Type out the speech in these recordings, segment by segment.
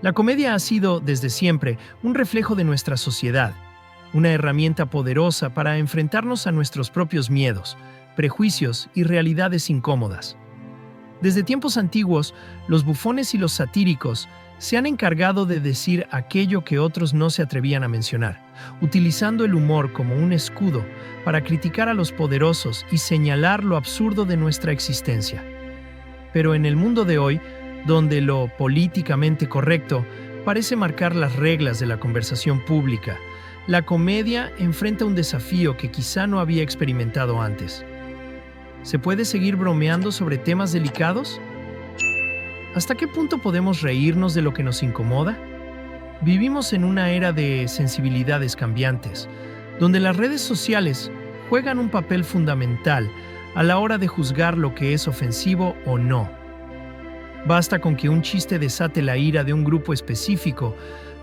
La comedia ha sido, desde siempre, un reflejo de nuestra sociedad, una herramienta poderosa para enfrentarnos a nuestros propios miedos, prejuicios y realidades incómodas. Desde tiempos antiguos, los bufones y los satíricos se han encargado de decir aquello que otros no se atrevían a mencionar, utilizando el humor como un escudo para criticar a los poderosos y señalar lo absurdo de nuestra existencia. Pero en el mundo de hoy, donde lo políticamente correcto parece marcar las reglas de la conversación pública, la comedia enfrenta un desafío que quizá no había experimentado antes. ¿Se puede seguir bromeando sobre temas delicados? ¿Hasta qué punto podemos reírnos de lo que nos incomoda? Vivimos en una era de sensibilidades cambiantes, donde las redes sociales juegan un papel fundamental a la hora de juzgar lo que es ofensivo o no. Basta con que un chiste desate la ira de un grupo específico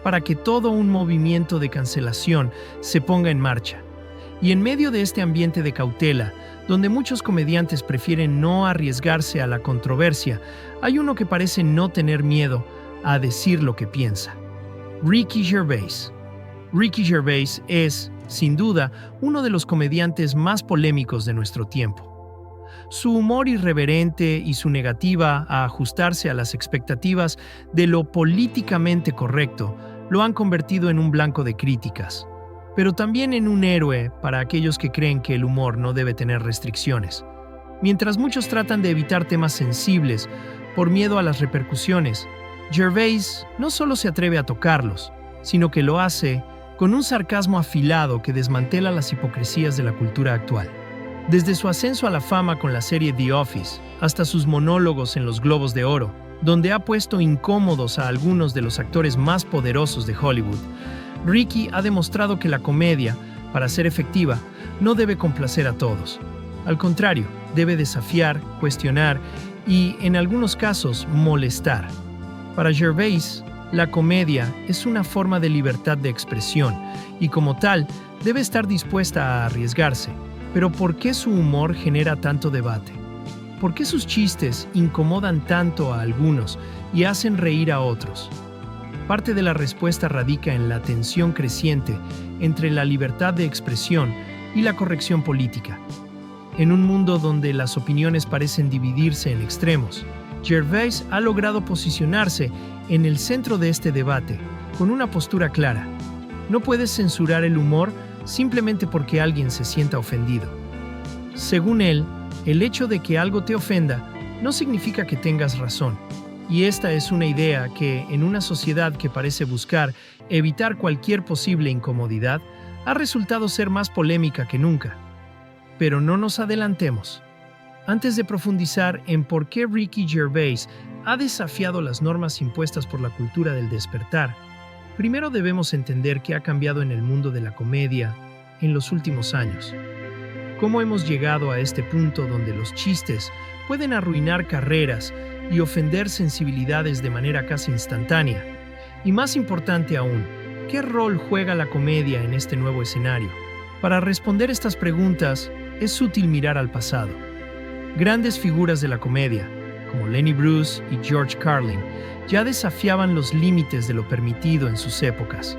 para que todo un movimiento de cancelación se ponga en marcha. Y en medio de este ambiente de cautela, donde muchos comediantes prefieren no arriesgarse a la controversia, hay uno que parece no tener miedo a decir lo que piensa. Ricky Gervais. Ricky Gervais es, sin duda, uno de los comediantes más polémicos de nuestro tiempo. Su humor irreverente y su negativa a ajustarse a las expectativas de lo políticamente correcto lo han convertido en un blanco de críticas, pero también en un héroe para aquellos que creen que el humor no debe tener restricciones. Mientras muchos tratan de evitar temas sensibles por miedo a las repercusiones, Gervais no solo se atreve a tocarlos, sino que lo hace con un sarcasmo afilado que desmantela las hipocresías de la cultura actual. Desde su ascenso a la fama con la serie The Office, hasta sus monólogos en los Globos de Oro, donde ha puesto incómodos a algunos de los actores más poderosos de Hollywood, Ricky ha demostrado que la comedia, para ser efectiva, no debe complacer a todos. Al contrario, debe desafiar, cuestionar y, en algunos casos, molestar. Para Gervais, la comedia es una forma de libertad de expresión y, como tal, debe estar dispuesta a arriesgarse. Pero ¿por qué su humor genera tanto debate? ¿Por qué sus chistes incomodan tanto a algunos y hacen reír a otros? Parte de la respuesta radica en la tensión creciente entre la libertad de expresión y la corrección política. En un mundo donde las opiniones parecen dividirse en extremos, Gervais ha logrado posicionarse en el centro de este debate, con una postura clara. No puedes censurar el humor simplemente porque alguien se sienta ofendido. Según él, el hecho de que algo te ofenda no significa que tengas razón. Y esta es una idea que, en una sociedad que parece buscar evitar cualquier posible incomodidad, ha resultado ser más polémica que nunca. Pero no nos adelantemos. Antes de profundizar en por qué Ricky Gervais ha desafiado las normas impuestas por la cultura del despertar, primero debemos entender qué ha cambiado en el mundo de la comedia en los últimos años. ¿Cómo hemos llegado a este punto donde los chistes pueden arruinar carreras y ofender sensibilidades de manera casi instantánea? Y más importante aún, ¿qué rol juega la comedia en este nuevo escenario? Para responder estas preguntas, es útil mirar al pasado. Grandes figuras de la comedia, como Lenny Bruce y George Carlin, ya desafiaban los límites de lo permitido en sus épocas.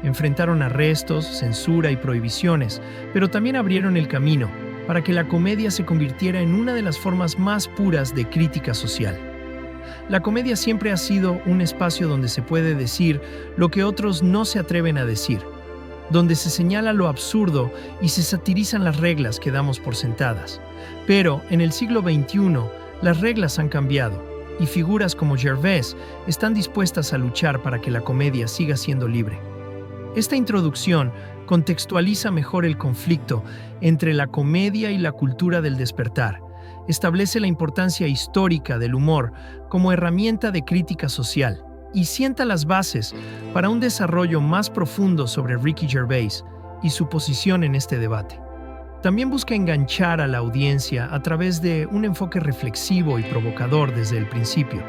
Enfrentaron arrestos, censura y prohibiciones, pero también abrieron el camino para que la comedia se convirtiera en una de las formas más puras de crítica social. La comedia siempre ha sido un espacio donde se puede decir lo que otros no se atreven a decir, donde se señala lo absurdo y se satirizan las reglas que damos por sentadas. Pero en el siglo XXI, las reglas han cambiado y figuras como Gervais están dispuestas a luchar para que la comedia siga siendo libre. Esta introducción contextualiza mejor el conflicto entre la comedia y la cultura del despertar. Establece la importancia histórica del humor como herramienta de crítica social y sienta las bases para un desarrollo más profundo sobre Ricky Gervais y su posición en este debate. También busca enganchar a la audiencia a través de un enfoque reflexivo y provocador desde el principio.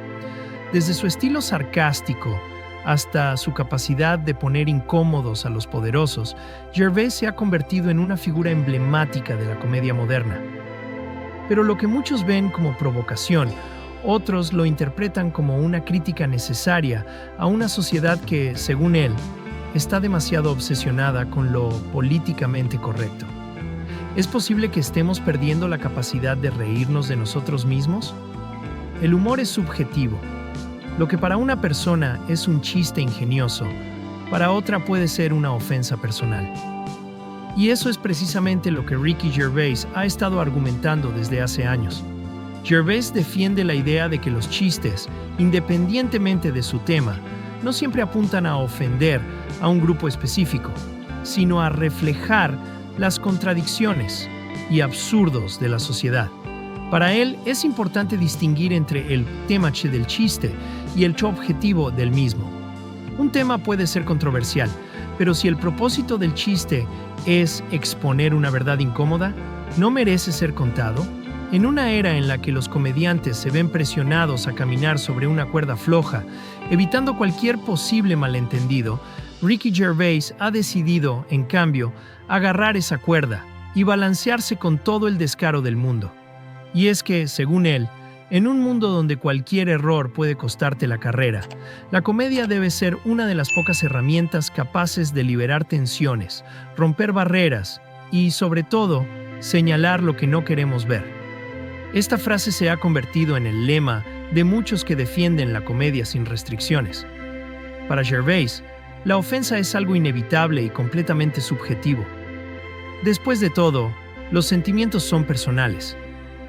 Desde su estilo sarcástico hasta su capacidad de poner incómodos a los poderosos, Gervais se ha convertido en una figura emblemática de la comedia moderna. Pero lo que muchos ven como provocación Otros lo interpretan como una crítica necesaria a una sociedad que, según él, está demasiado obsesionada con lo políticamente correcto. ¿Es posible que estemos perdiendo la capacidad de reírnos de nosotros mismos? El humor es subjetivo. Lo que para una persona es un chiste ingenioso, para otra puede ser una ofensa personal. Y eso es precisamente lo que Ricky Gervais ha estado argumentando desde hace años. Gervais defiende la idea de que los chistes, independientemente de su tema, no siempre apuntan a ofender a un grupo específico, sino a reflejar las contradicciones y absurdos de la sociedad. Para él es importante distinguir entre el tema del chiste y el objetivo del mismo. Un tema puede ser controversial, pero si el propósito del chiste es exponer una verdad incómoda, ¿no merece ser contado? En una era en la que los comediantes se ven presionados a caminar sobre una cuerda floja, evitando cualquier posible malentendido, Ricky Gervais ha decidido, en cambio, agarrar esa cuerda y balancearse con todo el descaro del mundo. Y es que, según él, en un mundo donde cualquier error puede costarte la carrera, la comedia debe ser una de las pocas herramientas capaces de liberar tensiones, romper barreras y, sobre todo, señalar lo que no queremos ver. Esta frase se ha convertido en el lema de muchos que defienden la comedia sin restricciones. Para Gervais, la ofensa es algo inevitable y completamente subjetivo. Después de todo, los sentimientos son personales,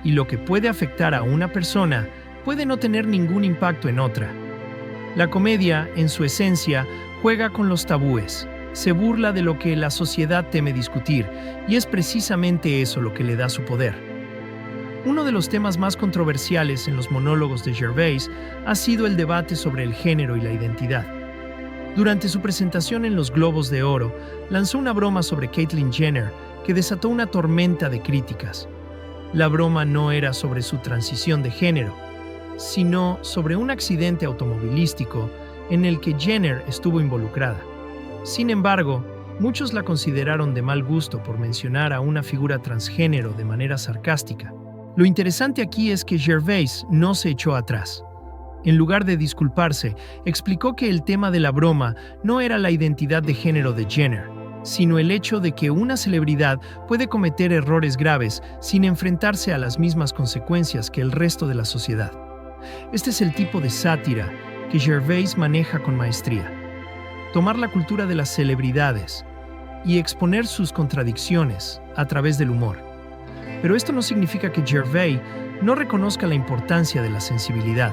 y lo que puede afectar a una persona puede no tener ningún impacto en otra. La comedia, en su esencia, juega con los tabúes, se burla de lo que la sociedad teme discutir, y es precisamente eso lo que le da su poder. Uno de los temas más controversiales en los monólogos de Gervais ha sido el debate sobre el género y la identidad. Durante su presentación en los Globos de Oro, lanzó una broma sobre Caitlyn Jenner que desató una tormenta de críticas. La broma no era sobre su transición de género, sino sobre un accidente automovilístico en el que Jenner estuvo involucrada. Sin embargo, muchos la consideraron de mal gusto por mencionar a una figura transgénero de manera sarcástica. Lo interesante aquí es que Gervais no se echó atrás. En lugar de disculparse, explicó que el tema de la broma no era la identidad de género de Jenner, sino el hecho de que una celebridad puede cometer errores graves sin enfrentarse a las mismas consecuencias que el resto de la sociedad. Este es el tipo de sátira que Gervais maneja con maestría. Tomar la cultura de las celebridades y exponer sus contradicciones a través del humor. Pero esto no significa que Gervais no reconozca la importancia de la sensibilidad.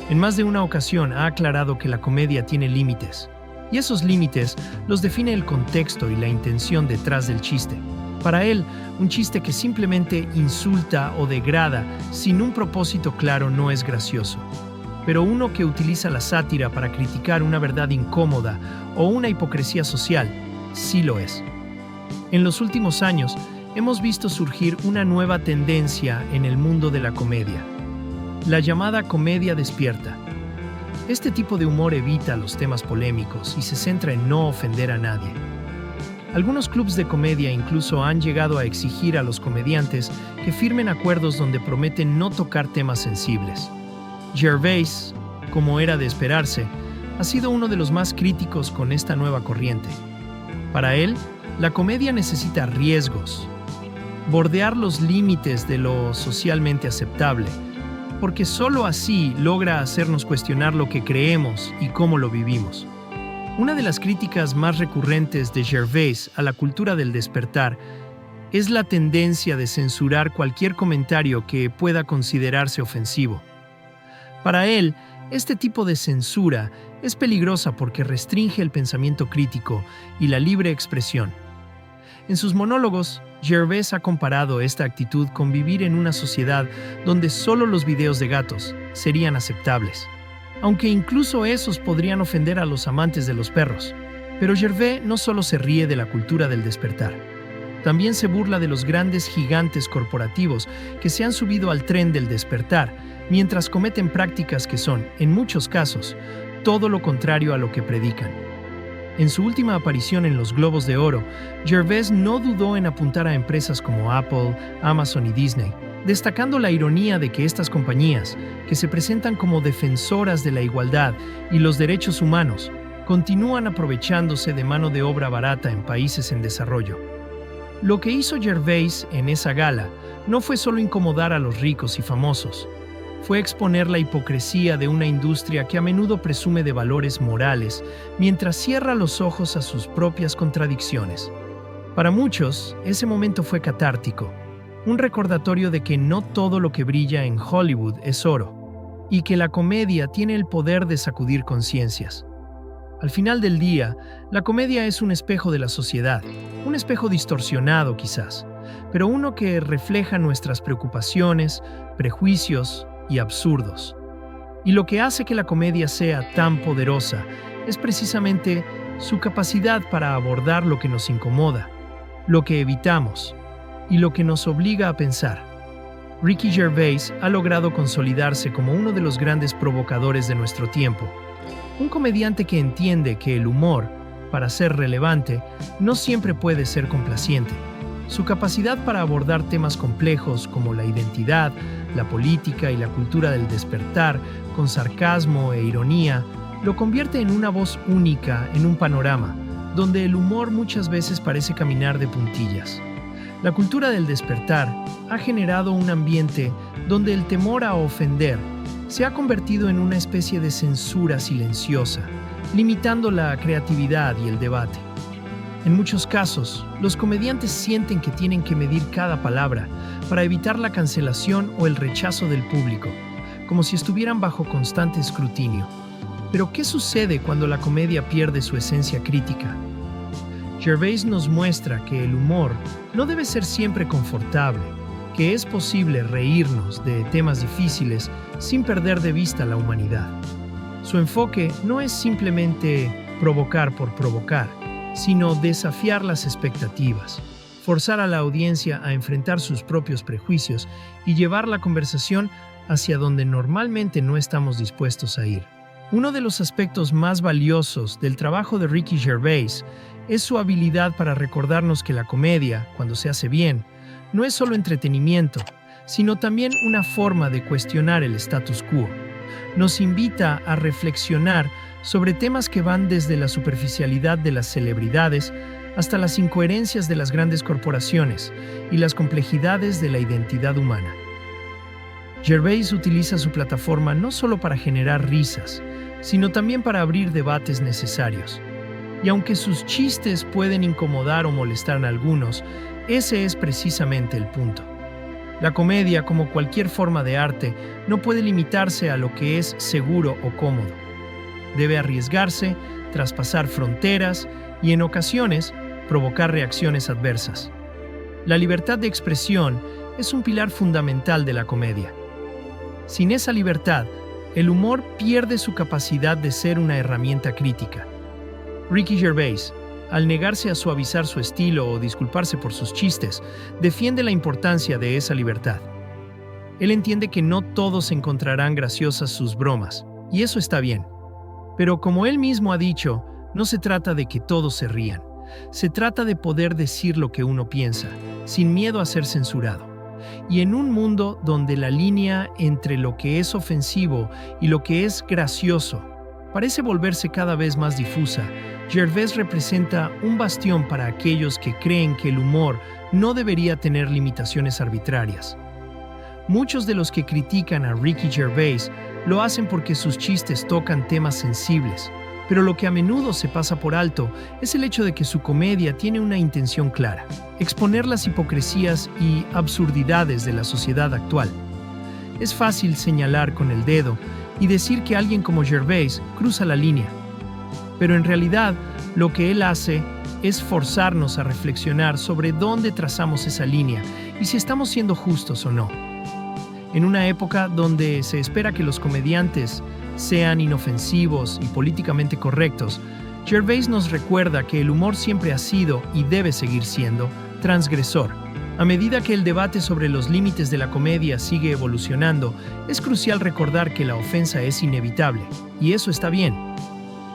En más de una ocasión ha aclarado que la comedia tiene límites, y esos límites los define el contexto y la intención detrás del chiste. Para él, un chiste que simplemente insulta o degrada sin un propósito claro no es gracioso. Pero uno que utiliza la sátira para criticar una verdad incómoda o una hipocresía social, sí lo es. En los últimos años, hemos visto surgir una nueva tendencia en el mundo de la comedia, la llamada comedia despierta. Este tipo de humor evita los temas polémicos y se centra en no ofender a nadie. Algunos clubs de comedia incluso han llegado a exigir a los comediantes que firmen acuerdos donde prometen no tocar temas sensibles. Gervais, como era de esperarse, ha sido uno de los más críticos con esta nueva corriente. Para él, la comedia necesita riesgos, bordear los límites de lo socialmente aceptable, porque solo así logra hacernos cuestionar lo que creemos y cómo lo vivimos. Una de las críticas más recurrentes de Gervais a la cultura del despertar es la tendencia de censurar cualquier comentario que pueda considerarse ofensivo. Para él, este tipo de censura es peligrosa porque restringe el pensamiento crítico y la libre expresión. En sus monólogos, Gervais ha comparado esta actitud con vivir en una sociedad donde solo los videos de gatos serían aceptables, aunque incluso esos podrían ofender a los amantes de los perros. Pero Gervais no solo se ríe de la cultura del despertar, también se burla de los grandes gigantes corporativos que se han subido al tren del despertar, mientras cometen prácticas que son, en muchos casos, todo lo contrario a lo que predican. En su última aparición en los Globos de Oro, Gervais no dudó en apuntar a empresas como Apple, Amazon y Disney, destacando la ironía de que estas compañías, que se presentan como defensoras de la igualdad y los derechos humanos, continúan aprovechándose de mano de obra barata en países en desarrollo. Lo que hizo Gervais en esa gala no fue solo incomodar a los ricos y famosos, fue exponer la hipocresía de una industria que a menudo presume de valores morales mientras cierra los ojos a sus propias contradicciones. Para muchos, ese momento fue catártico, un recordatorio de que no todo lo que brilla en Hollywood es oro, y que la comedia tiene el poder de sacudir conciencias. Al final del día, la comedia es un espejo de la sociedad, un espejo distorsionado quizás, pero uno que refleja nuestras preocupaciones, prejuicios y absurdos. Y lo que hace que la comedia sea tan poderosa es precisamente su capacidad para abordar lo que nos incomoda, lo que evitamos y lo que nos obliga a pensar. Ricky Gervais ha logrado consolidarse como uno de los grandes provocadores de nuestro tiempo. Un comediante que entiende que el humor, para ser relevante, no siempre puede ser complaciente. Su capacidad para abordar temas complejos como la identidad, la política y la cultura del despertar, con sarcasmo e ironía, lo convierte en una voz única en un panorama, donde el humor muchas veces parece caminar de puntillas. La cultura del despertar ha generado un ambiente donde el temor a ofender se ha convertido en una especie de censura silenciosa, limitando la creatividad y el debate. En muchos casos, los comediantes sienten que tienen que medir cada palabra para evitar la cancelación o el rechazo del público, como si estuvieran bajo constante escrutinio. Pero, ¿qué sucede cuando la comedia pierde su esencia crítica? Gervais nos muestra que el humor no debe ser siempre confortable, que es posible reírnos de temas difíciles sin perder de vista la humanidad. Su enfoque no es simplemente provocar por provocar, sino desafiar las expectativas, forzar a la audiencia a enfrentar sus propios prejuicios y llevar la conversación hacia donde normalmente no estamos dispuestos a ir. Uno de los aspectos más valiosos del trabajo de Ricky Gervais es su habilidad para recordarnos que la comedia, cuando se hace bien, no es solo entretenimiento, sino también una forma de cuestionar el status quo. Nos invita a reflexionar sobre temas que van desde la superficialidad de las celebridades hasta las incoherencias de las grandes corporaciones y las complejidades de la identidad humana. Gervais utiliza su plataforma no solo para generar risas, sino también para abrir debates necesarios. Y aunque sus chistes pueden incomodar o molestar a algunos, ese es precisamente el punto. La comedia, como cualquier forma de arte, no puede limitarse a lo que es seguro o cómodo. Debe arriesgarse, traspasar fronteras y, en ocasiones, provocar reacciones adversas. La libertad de expresión es un pilar fundamental de la comedia. Sin esa libertad, el humor pierde su capacidad de ser una herramienta crítica. Ricky Gervais, al negarse a suavizar su estilo o disculparse por sus chistes, defiende la importancia de esa libertad. Él entiende que no todos encontrarán graciosas sus bromas, y eso está bien. Pero como él mismo ha dicho, no se trata de que todos se rían. Se trata de poder decir lo que uno piensa, sin miedo a ser censurado. Y en un mundo donde la línea entre lo que es ofensivo y lo que es gracioso parece volverse cada vez más difusa, Gervais representa un bastión para aquellos que creen que el humor no debería tener limitaciones arbitrarias. Muchos de los que critican a Ricky Gervais lo hacen porque sus chistes tocan temas sensibles, pero lo que a menudo se pasa por alto es el hecho de que su comedia tiene una intención clara: exponer las hipocresías y absurdidades de la sociedad actual. Es fácil señalar con el dedo y decir que alguien como Gervais cruza la línea, pero en realidad lo que él hace es forzarnos a reflexionar sobre dónde trazamos esa línea y si estamos siendo justos o no. En una época donde se espera que los comediantes sean inofensivos y políticamente correctos, Gervais nos recuerda que el humor siempre ha sido y debe seguir siendo transgresor. A medida que el debate sobre los límites de la comedia sigue evolucionando, es crucial recordar que la ofensa es inevitable, y eso está bien.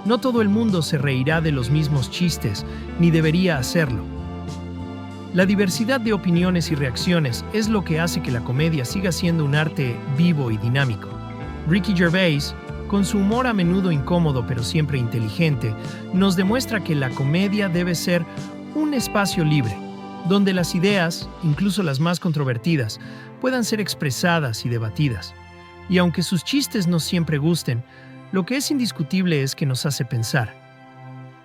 No todo el mundo se reirá de los mismos chistes, ni debería hacerlo. La diversidad de opiniones y reacciones es lo que hace que la comedia siga siendo un arte vivo y dinámico. Ricky Gervais, con su humor a menudo incómodo pero siempre inteligente, nos demuestra que la comedia debe ser un espacio libre, donde las ideas, incluso las más controvertidas, puedan ser expresadas y debatidas. Y aunque sus chistes no siempre gusten, lo que es indiscutible es que nos hace pensar.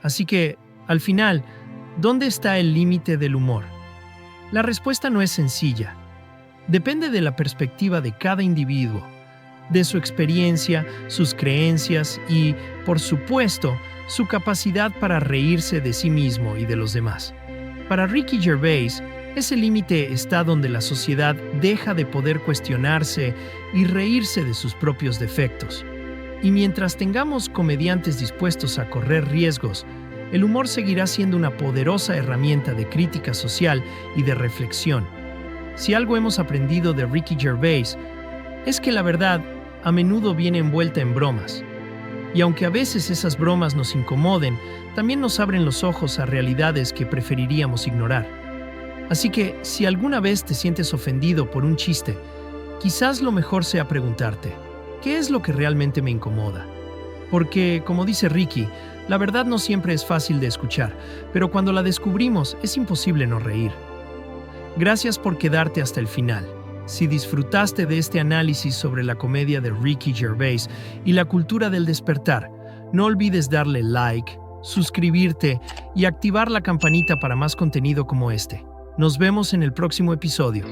Así que, al final, ¿dónde está el límite del humor? La respuesta no es sencilla. Depende de la perspectiva de cada individuo, de su experiencia, sus creencias y, por supuesto, su capacidad para reírse de sí mismo y de los demás. Para Ricky Gervais, ese límite está donde la sociedad deja de poder cuestionarse y reírse de sus propios defectos. Y mientras tengamos comediantes dispuestos a correr riesgos, el humor seguirá siendo una poderosa herramienta de crítica social y de reflexión. Si algo hemos aprendido de Ricky Gervais, es que la verdad a menudo viene envuelta en bromas. Y aunque a veces esas bromas nos incomoden, también nos abren los ojos a realidades que preferiríamos ignorar. Así que, si alguna vez te sientes ofendido por un chiste, quizás lo mejor sea preguntarte, ¿qué es lo que realmente me incomoda? Porque, como dice Ricky, la verdad no siempre es fácil de escuchar, pero cuando la descubrimos es imposible no reír. Gracias por quedarte hasta el final. Si disfrutaste de este análisis sobre la comedia de Ricky Gervais y la cultura del despertar, no olvides darle like, suscribirte y activar la campanita para más contenido como este. Nos vemos en el próximo episodio.